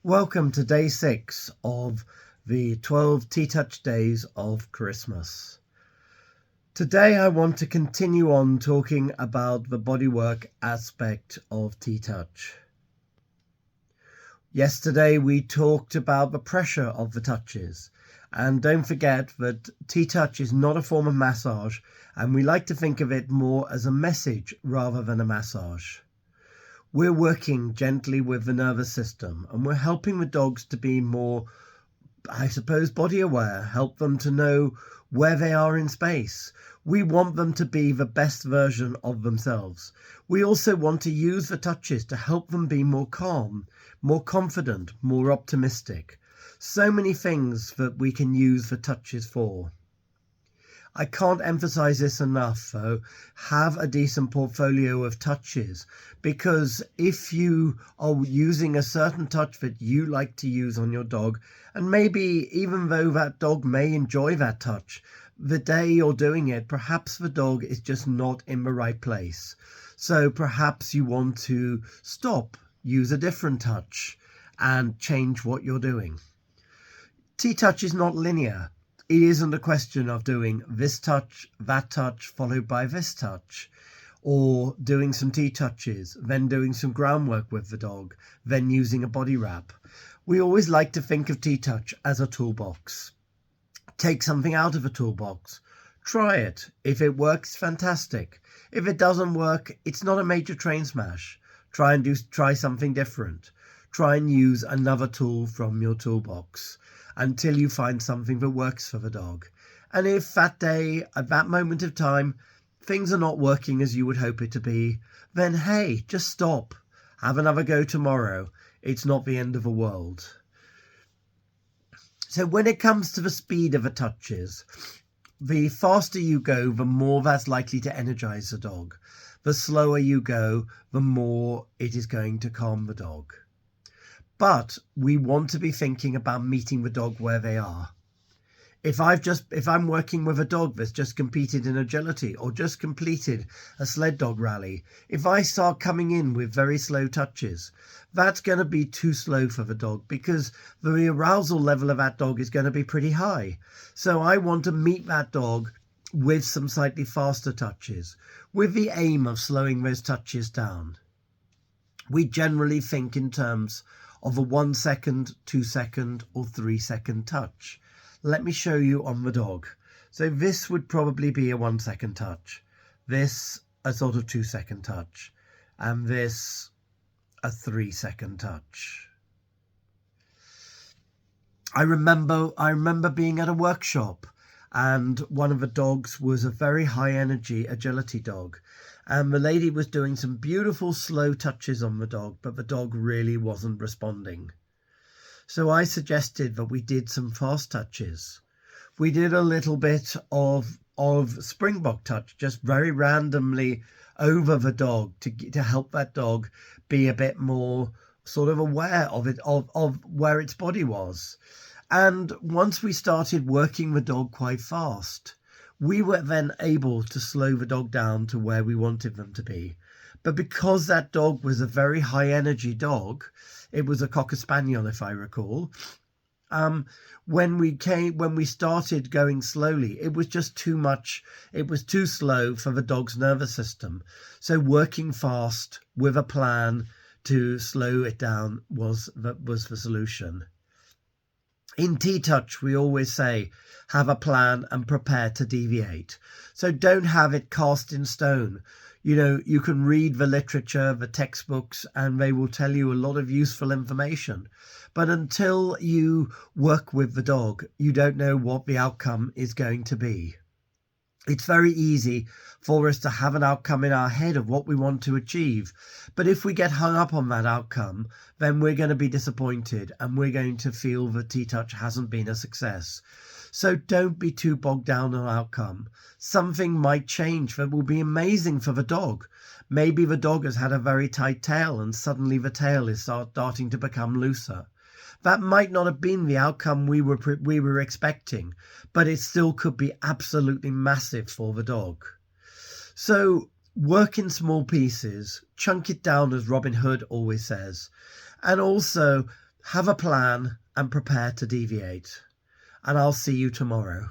Welcome to day 6 of the 12 TTouch days of Christmas. Today I want to continue on talking about the bodywork aspect of TTouch. Yesterday we talked about the pressure of the touches, and don't forget that TTouch is not a form of massage, and we like to think of it more as a message rather than a massage. We're working gently with the nervous system, and we're helping the dogs to be more, body aware, help them to know where they are in space. We want them to be the best version of themselves. We also want to use the touches to help them be more calm, more confident, more optimistic. So many things that we can use the touches for. I can't emphasize this enough, though. Have a decent portfolio of touches, because if you are using a certain touch that you like to use on your dog, and maybe even though that dog may enjoy that touch, the day you're doing it, perhaps the dog is just not in the right place. So perhaps you want to stop, use a different touch, and change what you're doing. TTouch is not linear. It isn't a question of doing this touch, that touch, followed by this touch, or doing some TTouches, then doing some groundwork with the dog, then using a body wrap. We always like to think of TTouch as a toolbox. Take something out of a toolbox. Try it. If it works, fantastic. If it doesn't work, it's not a major train smash. Try something different. Try and use another tool from your toolbox until you find something that works for the dog. And if that day, at that moment of time, things are not working as you would hope it to be, then hey, just stop. Have another go tomorrow. It's not the end of the world. So when it comes to the speed of the touches, the faster you go, the more that's likely to energize the dog. The slower you go, the more it is going to calm the dog. But we want to be thinking about meeting the dog where they are. If I'm working with a dog that's just competed in agility or just completed a sled dog rally, if I start coming in with very slow touches, that's going to be too slow for the dog, because the arousal level of that dog is going to be pretty high. So I want to meet that dog with some slightly faster touches, with the aim of slowing those touches down. We generally think in terms of a 1 second, 2 second or 3 second touch. Let me show you on the dog. So this would probably be a 1 second touch, this a sort of 2 second touch, and this a 3 second touch. I remember being at a workshop, and one of the dogs was a very high energy agility dog, and the lady was doing some beautiful slow touches on the dog, but the dog really wasn't responding. So I suggested that we did some fast touches. We did a little bit of springbok touch, just very randomly over the dog to help that dog be a bit more sort of aware of it, of where its body was. And once we started working the dog quite fast, we were then able to slow the dog down to where we wanted them to be. But because that dog was a very high energy dog, it was a Cocker Spaniel if I recall, when we started going slowly, it was just too much. It was too slow for the dog's nervous system. So working fast with a plan to slow it down was the solution. In TTouch, we always say, have a plan and prepare to deviate. So don't have it cast in stone. You know, you can read the literature, the textbooks, and they will tell you a lot of useful information. But until you work with the dog, you don't know what the outcome is going to be. It's very easy for us to have an outcome in our head of what we want to achieve. But if we get hung up on that outcome, then we're going to be disappointed and we're going to feel that TTouch hasn't been a success. So don't be too bogged down on outcome. Something might change that will be amazing for the dog. Maybe the dog has had a very tight tail and suddenly the tail is starting to become looser. That might not have been the outcome we were expecting, but it still could be absolutely massive for the dog. So work in small pieces, chunk it down, as Robin Hood always says, and also have a plan and prepare to deviate. And I'll see you tomorrow.